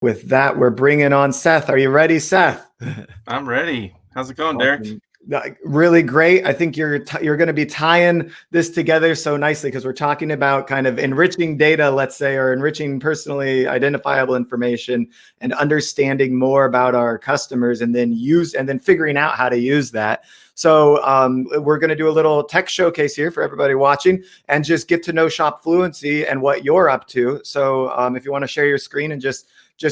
With that, we're bringing on Seth. Are you ready, Seth? I'm ready. How's it going, Derek? Really great. I think you're going to be tying this together so nicely because we're talking about kind of enriching data, let's say, or enriching personally identifiable information and understanding more about our customers and then figuring out how to use that. So we're going to do a little tech showcase here for everybody watching and just get to know ShopFluency and what you're up to. So if you want to share your screen and just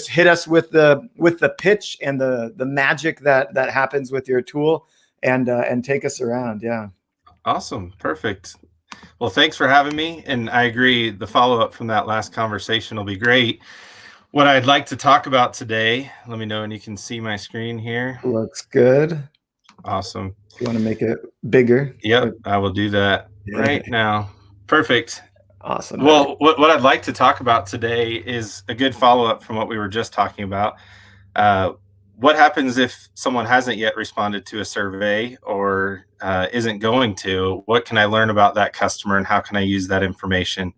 hit us with the pitch and the magic that happens with your tool. And take us around. Yeah. Awesome. Perfect. Well, thanks for having me. And I agree, the follow-up from that last conversation will be great. What I'd like to talk about today, let me know when you can see my screen here. Looks good. Awesome. You want to make it bigger? Yep, I will do that right now. Perfect. Awesome. Well, what I'd like to talk about today is a good follow-up from what we were just talking about. What happens if someone hasn't yet responded to a survey or isn't going to? What can I learn about that customer and how can I use that information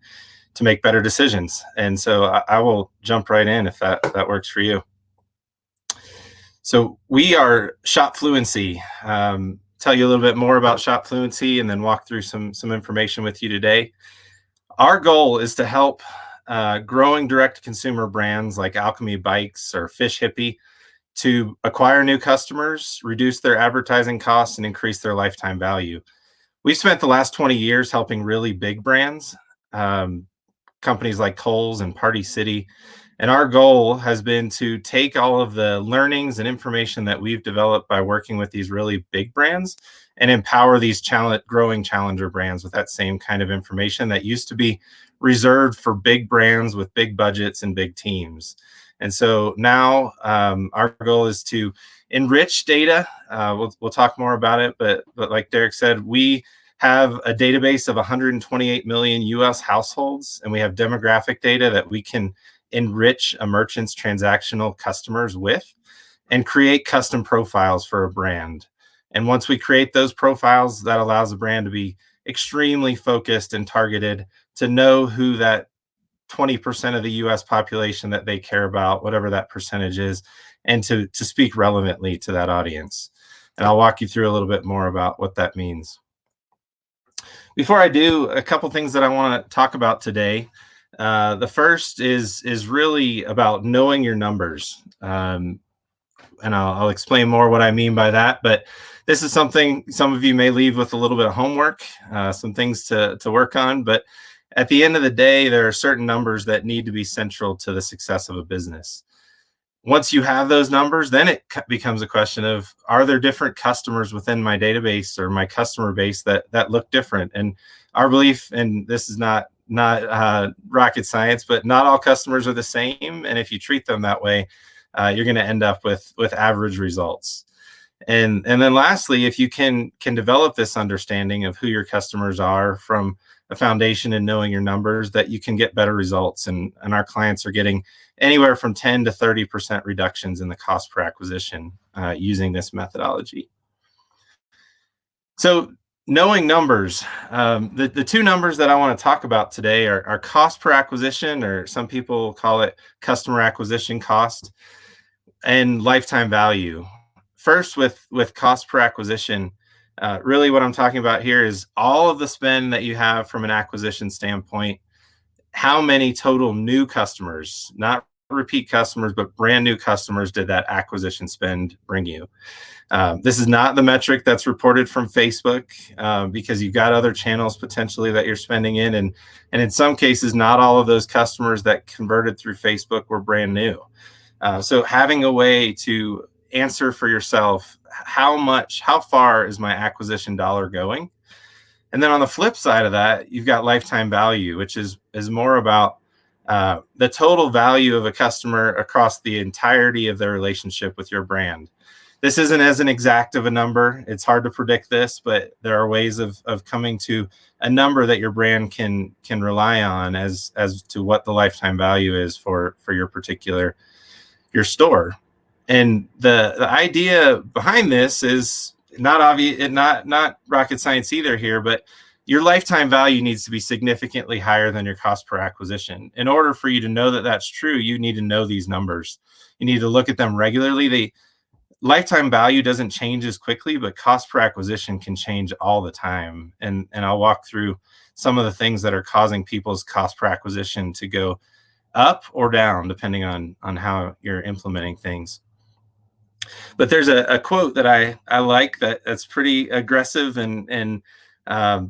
to make better decisions? And so I will jump right in if that works for you. So we are ShopFluency. Tell you a little bit more about ShopFluency and then walk through some information with you today. Our goal is to help growing direct-to-consumer brands like Alchemy Bikes or Fish HIPPIE to acquire new customers, reduce their advertising costs, and increase their lifetime value. We've spent the last 20 years helping really big brands, companies like Kohl's and Party City, and our goal has been to take all of the learnings and information that we've developed by working with these really big brands and empower these growing challenger brands with that same kind of information that used to be reserved for big brands with big budgets and big teams. And so now our goal is to enrich data. We'll talk more about it, but like Derek said, we have a database of 128 million US households, and we have demographic data that we can enrich a merchant's transactional customers with and create custom profiles for a brand. And once we create those profiles, that allows the brand to be extremely focused and targeted to know who that 20% of the US population that they care about, whatever that percentage is, and to speak relevantly to that audience. And I'll walk you through a little bit more about what that means. Before I do, a couple things that I want to talk about today. The first is really about knowing your numbers. And I'll explain more what I mean by that, but this is something some of you may leave with a little bit of homework, some things to work on, but at the end of the day, there are certain numbers that need to be central to the success of a business. Once you have those numbers, then it becomes a question of, are there different customers within my database or my customer base that look different? And our belief, and this is not rocket science, but not all customers are the same. And if you treat them that way, you're going to end up with average results. And then lastly, if you can develop this understanding of who your customers are from a foundation and knowing your numbers, that you can get better results. And our clients are getting anywhere from 10 to 30% reductions in the cost per acquisition using this methodology. So knowing numbers, the two numbers that I want to talk about today are cost per acquisition, or some people call it customer acquisition cost, and lifetime value. First, with cost per acquisition, really what I'm talking about here is all of the spend that you have from an acquisition standpoint. How many total new customers, not repeat customers, but brand new customers, did that acquisition spend bring you? This is not the metric that's reported from Facebook because you've got other channels potentially that you're spending in. And in some cases, not all of those customers that converted through Facebook were brand new. So having a way to answer for yourself, how far is my acquisition dollar going? And then on the flip side of that, you've got lifetime value, which is more about the total value of a customer across the entirety of their relationship with your brand. This isn't as an exact of a number. It's hard to predict this, but there are ways of coming to a number that your brand can rely on as to what the lifetime value is for your store. And the idea behind this is not obvious, not rocket science either here, but your lifetime value needs to be significantly higher than your cost per acquisition. In order for you to know that that's true, you need to know these numbers. You need to look at them regularly. The lifetime value doesn't change as quickly, but cost per acquisition can change all the time. And I'll walk through some of the things that are causing people's cost per acquisition to go up or down, depending on how you're implementing things. But there's a quote that I like that's pretty aggressive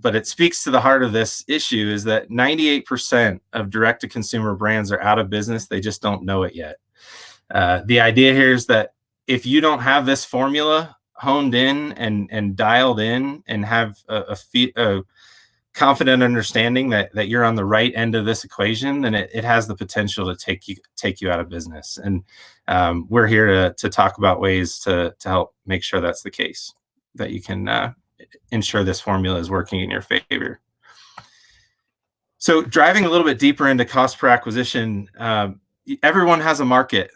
but it speaks to the heart of this issue, is that 98% of direct-to-consumer brands are out of business. They just don't know it yet. The idea here is that if you don't have this formula honed in and dialed in and have a confident understanding that you're on the right end of this equation, then it has the potential to take you out of business. And we're here to talk about ways to help make sure that's the case, that you can ensure this formula is working in your favor. So driving a little bit deeper into cost per acquisition, everyone has a market.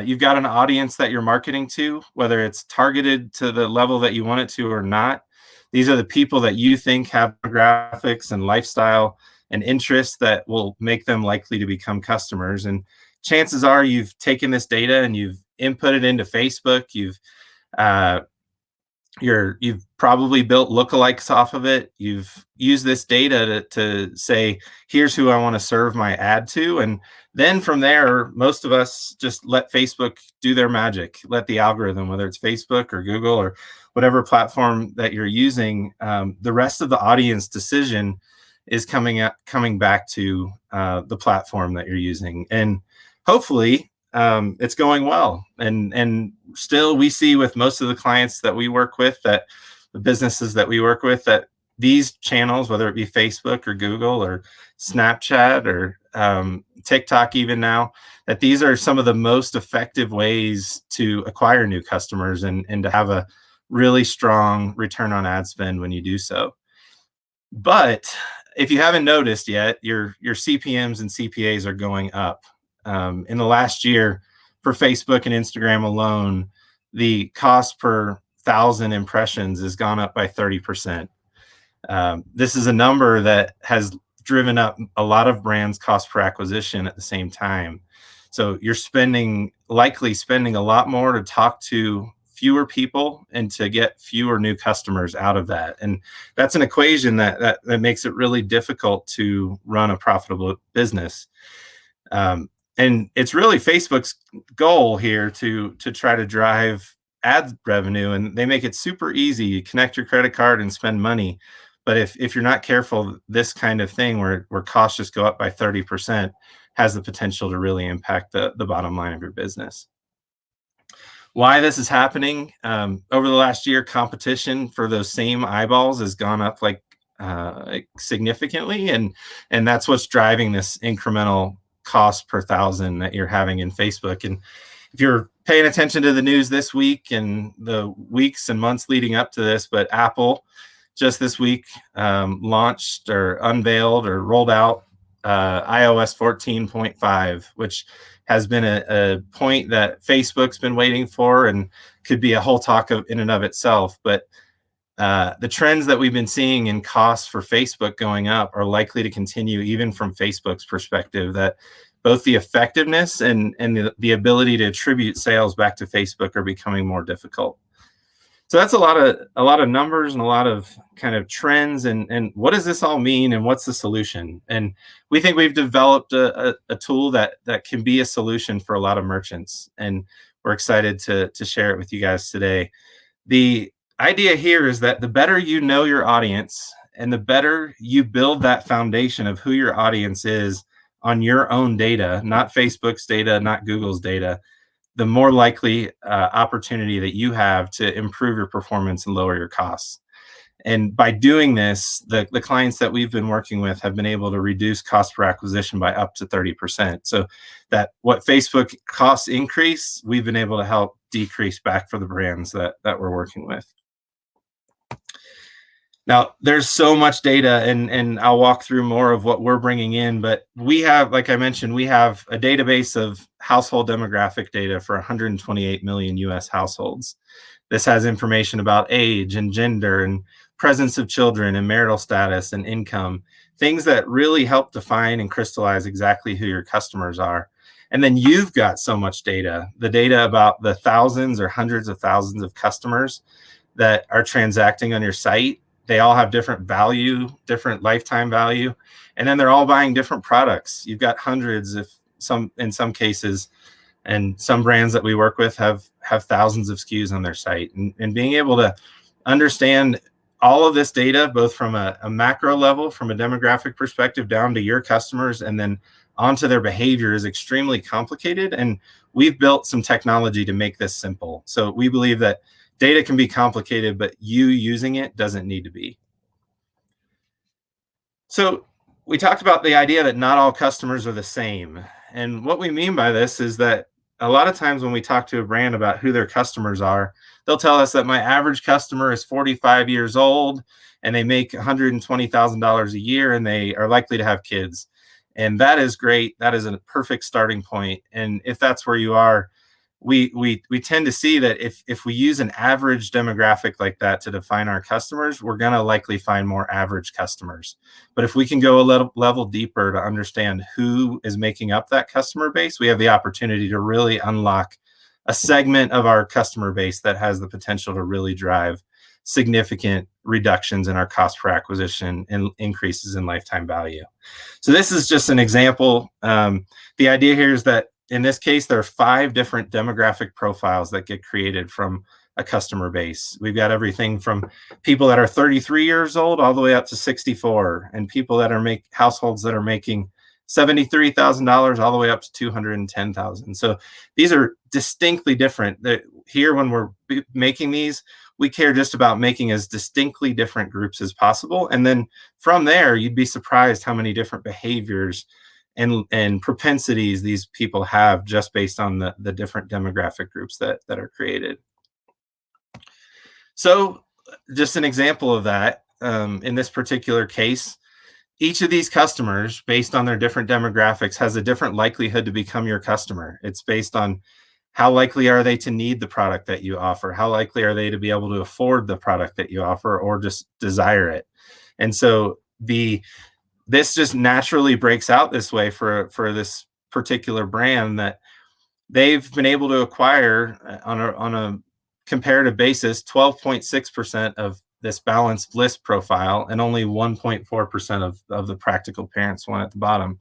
You've got an audience that you're marketing to, whether it's targeted to the level that you want it to or not. These are the people that you think have demographics and lifestyle and interests that will make them likely to become customers. And chances are you've taken this data and you've input it into Facebook. You've probably built lookalikes off of it. You've used this data to say, here's who I want to serve my ad to. And then from there, most of us just let Facebook do their magic, let the algorithm, whether it's Facebook or Google or whatever platform that you're using, the rest of the audience decision is coming back to the platform that you're using. And hopefully it's going well. And still we see with most of the clients that we work with, that the businesses that we work with, that these channels, whether it be Facebook or Google or Snapchat or TikTok even now, that these are some of the most effective ways to acquire new customers and to have a really strong return on ad spend when you do so. But if you haven't noticed yet, your CPMs and CPAs are going up. In the last year for Facebook and Instagram alone, the cost per 1,000 impressions has gone up by 30%. This is a number that has driven up a lot of brands' cost per acquisition at the same time. So you're likely spending a lot more to talk to fewer people and to get fewer new customers out of that. And that's an equation that makes it really difficult to run a profitable business. And it's really Facebook's goal here to try to drive ad revenue, and they make it super easy. You connect your credit card and spend money. But if you're not careful, this kind of thing where costs just go up by 30% has the potential to really impact the bottom line of your business. Why this is happening, over the last year, competition for those same eyeballs has gone up like significantly, and that's what's driving this incremental cost per 1,000 that you're having in Facebook. And if you're paying attention to the news this week and the weeks and months leading up to this, but Apple just this week launched or unveiled or rolled out iOS 14.5, which has been a point that Facebook's been waiting for and could be a whole talk in and of itself. But the trends that we've been seeing in costs for Facebook going up are likely to continue, even from Facebook's perspective, that both the effectiveness and the ability to attribute sales back to Facebook are becoming more difficult. So that's a lot of numbers and a lot of kind of trends, and what does this all mean and what's the solution? And we think we've developed a tool that can be a solution for a lot of merchants, and we're excited to share it with you guys today. The idea here is that the better you know your audience and the better you build that foundation of who your audience is on your own data, not Facebook's data, not Google's data, the more likely opportunity that you have to improve your performance and lower your costs. And by doing this, the clients that we've been working with have been able to reduce cost per acquisition by up to 30%. So that what Facebook costs increase, we've been able to help decrease back for the brands that we're working with. Now, there's so much data, and I'll walk through more of what we're bringing in, but we have, like I mentioned, we have a database of household demographic data for 128 million US households. This has information about age and gender and presence of children and marital status and income, things that really help define and crystallize exactly who your customers are. And then you've got so much data, the data about the thousands or hundreds of thousands of customers that are transacting on your site. They all have different value, different lifetime value, and then they're all buying different products. You've got hundreds, in some cases, and some brands that we work with have thousands of SKUs on their site. And being able to understand all of this data, both from a macro level, from a demographic perspective, down to your customers, and then onto their behavior, is extremely complicated. And we've built some technology to make this simple. So we believe that data can be complicated, but you using it doesn't need to be. So we talked about the idea that not all customers are the same. And what we mean by this is that a lot of times when we talk to a brand about who their customers are, they'll tell us that my average customer is 45 years old and they make $120,000 a year and they are likely to have kids. And that is great. That is a perfect starting point. And if that's where you are, we tend to see that if we use an average demographic like that to define our customers, we're going to likely find more average customers. But if we can go a level deeper to understand who is making up that customer base, we have the opportunity to really unlock a segment of our customer base that has the potential to really drive significant reductions in our cost per acquisition and increases in lifetime value. So this is just an example. The idea here is that in this case, there are 5 different demographic profiles that get created from a customer base. We've got everything from people that are 33 years old all the way up to 64, and people that are households that are making $73,000 all the way up to $210,000. So these are distinctly different. Here, when we're making these, we care just about making as distinctly different groups as possible. And then from there, you'd be surprised how many different behaviors and propensities these people have just based on the different demographic groups that are created. So just an example of that, in this particular case, each of these customers, based on their different demographics, has a different likelihood to become your customer. It's based on how likely are they to need the product that you offer? How likely are they to be able to afford the product that you offer or just desire it? And so this just naturally breaks out this way for this particular brand, that they've been able to acquire on a comparative basis 12.6% of this balanced bliss profile and only 1.4% of the practical parents one at the bottom.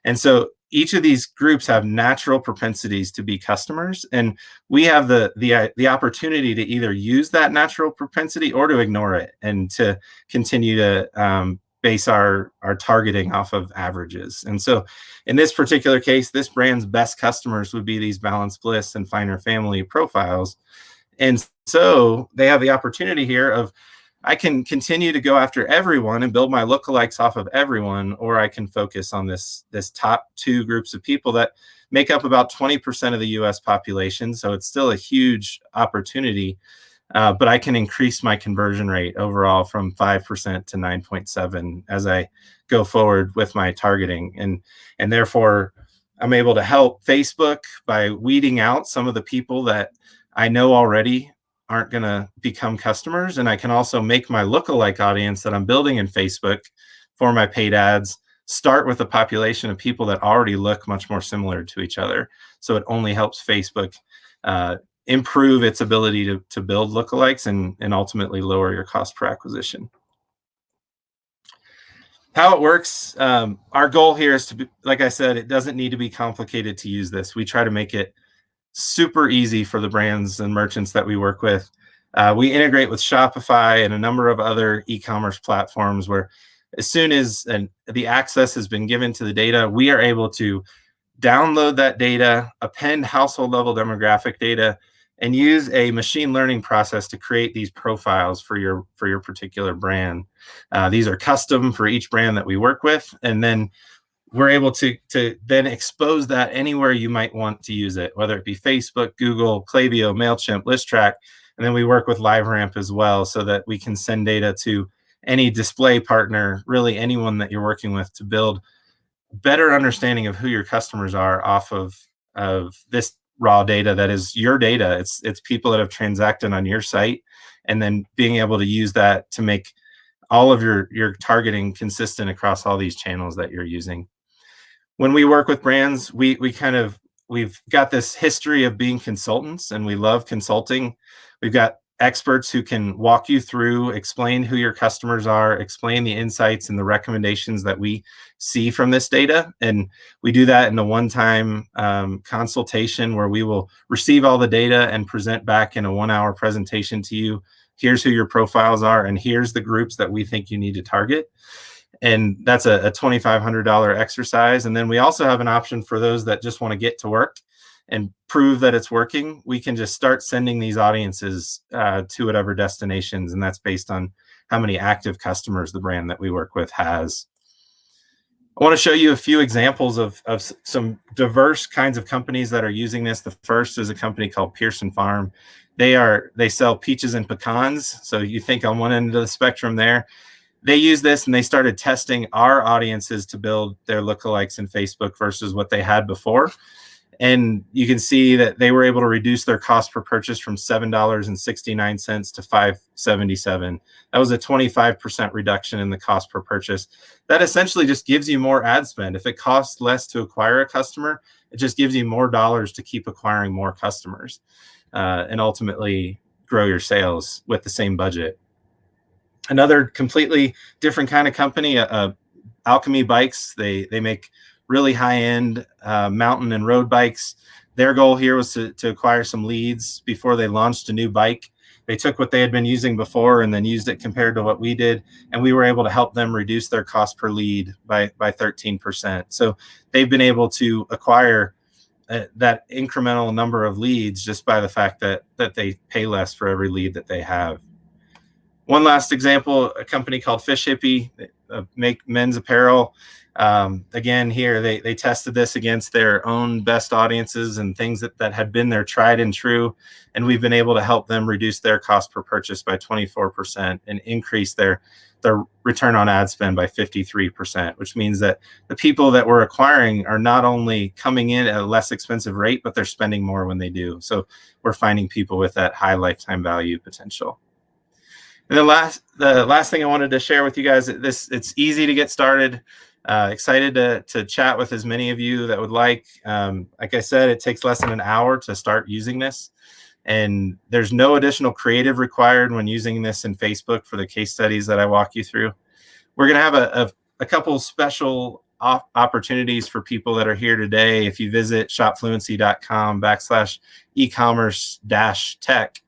And so each of these groups have natural propensities to be customers, and we have the opportunity to either use that natural propensity or to ignore it and to continue to base our targeting off of averages. And so in this particular case, this brand's best customers would be these balanced bliss and finer family profiles. And so they have the opportunity here of, I can continue to go after everyone and build my lookalikes off of everyone, or I can focus on this top 2 groups of people that make up about 20% of the US population. So it's still a huge opportunity. But I can increase my conversion rate overall from 5% to 9.7 as I go forward with my targeting. And therefore, I'm able to help Facebook by weeding out some of the people that I know already aren't going to become customers. And I can also make my lookalike audience that I'm building in Facebook for my paid ads start with a population of people that already look much more similar to each other. So it only helps Facebook improve its ability to build lookalikes and ultimately lower your cost per acquisition. How it works, our goal here is to be, like I said, it doesn't need to be complicated to use this. We try to make it super easy for the brands and merchants that we work with. We integrate with Shopify and a number of other e-commerce platforms where as soon as the access has been given to the data, we are able to download that data, append household level demographic data, and use a machine learning process to create these profiles for your particular brand. These are custom for each brand that we work with, and then we're able to then expose that anywhere you might want to use it, whether it be Facebook, Google, Klaviyo, MailChimp, ListTrack, and then we work with LiveRamp as well so that we can send data to any display partner, really anyone that you're working with, to build better understanding of who your customers are off of this raw data that is your data. It's people that have transacted on your site and then being able to use that to make all of your targeting consistent across all these channels that you're using. When we work with brands, we've got this history of being consultants, and we love consulting. We've got experts who can walk you through, explain who your customers are, explain the insights and the recommendations that we see from this data. And we do that in a one-time consultation where we will receive all the data and present back in a 1-hour presentation to you. Here's who your profiles are, and here's the groups that we think you need to target. And that's a $2,500 exercise. And then we also have an option for those that just want to get to work and prove that it's working. We can just start sending these audiences to whatever destinations, and that's based on how many active customers the brand that we work with has. I want to show you a few examples of some diverse kinds of companies that are using this. The first is a company called Pearson Farm. They sell peaches and pecans. So you think on one end of the spectrum there. They use this and they started testing our audiences to build their lookalikes in Facebook versus what they had before. And you can see that they were able to reduce their cost per purchase from $7.69 to $5.77. That was a 25% reduction in the cost per purchase. That essentially just gives you more ad spend. If it costs less to acquire a customer, it just gives you more dollars to keep acquiring more customers and ultimately grow your sales with the same budget. Another completely different kind of company, Alchemy Bikes. They make really high-end mountain and road bikes. Their goal here was to acquire some leads before they launched a new bike. They took what they had been using before and then used it compared to what we did, and we were able to help them reduce their cost per lead by 13%. So they've been able to acquire that incremental number of leads just by the fact that they pay less for every lead that they have. One last example, a company called HIPPIE, make men's apparel. Again, here they tested this against their own best audiences and things that had been their tried and true, and we've been able to help them reduce their cost per purchase by 24% and increase their return on ad spend by 53%, which means that the people that we're acquiring are not only coming in at a less expensive rate, but they're spending more when they do. So we're finding people with that high lifetime value potential. And the last thing I wanted to share with you guys, it's easy to get started. Excited to chat with as many of you that would like. Like I said, it takes less than an hour to start using this. And there's no additional creative required when using this in Facebook for the case studies that I walk you through. We're going to have a couple special opportunities for people that are here today. If you visit shopfluency.com/ecommerce-tech,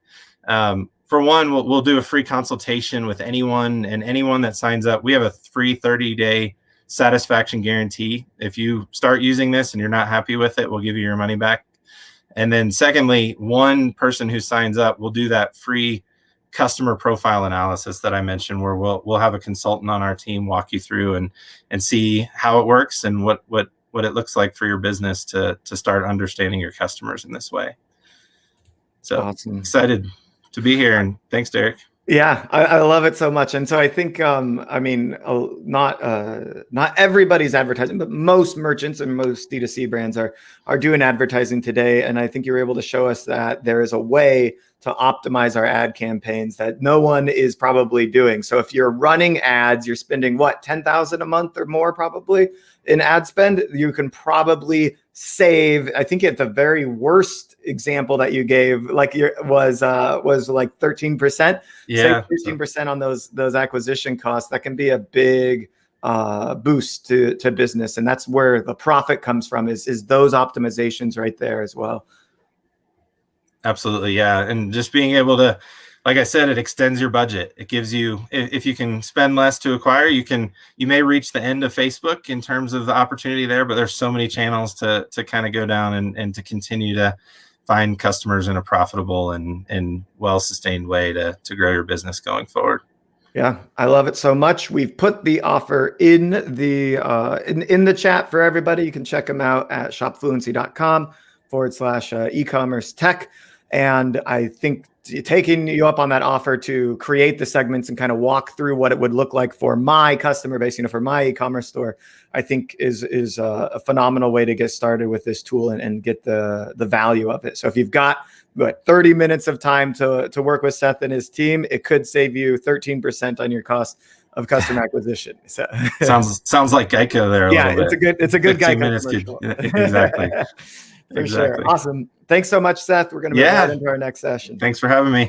for one, we'll do a free consultation with anyone, and anyone that signs up, we have a free 30-day satisfaction guarantee. If you start using this and you're not happy with it, we'll give you your money back. And then secondly, one person who signs up will do that free customer profile analysis that I mentioned, where we'll have a consultant on our team walk you through and see how it works and what it looks like for your business to start understanding your customers in this way. So awesome. Excited to be here, and thanks, Derek. Yeah, I love it so much. And so I think, I mean, not everybody's advertising, but most merchants and most D2C brands are doing advertising today. And I think you're able to show us that there is a way to optimize our ad campaigns that no one is probably doing. So if you're running ads, you're spending what, $10,000 a month or more probably in ad spend. You can probably save, I think at the very worst example that you gave, like was like 13%. Yeah, save 13% on those acquisition costs. That can be a big boost to business, and that's where the profit comes from. Is those optimizations right there as well. Absolutely, yeah, and just being able to, like I said, it extends your budget. It gives you, if you can spend less to acquire, you may reach the end of Facebook in terms of the opportunity there, but there's so many channels to kind of go down and to continue to find customers in a profitable and well-sustained way to grow your business going forward. Yeah, I love it so much. We've put the offer in the chat for everybody. You can check them out at shopfluency.com/ecommerce tech. And I think taking you up on that offer to create the segments and kind of walk through what it would look like for my customer base, for my e-commerce store, I think is a phenomenal way to get started with this tool and get the value of it. So if you've got 30 minutes of time to work with Seth and his team, it could save you 13% on your cost of customer acquisition. So sounds like Geico there a little bit. It's a good Geico minutes commercial. Exactly. For sure. Awesome. Thanks so much, Seth. We're going to move right into our next session. Thanks for having me.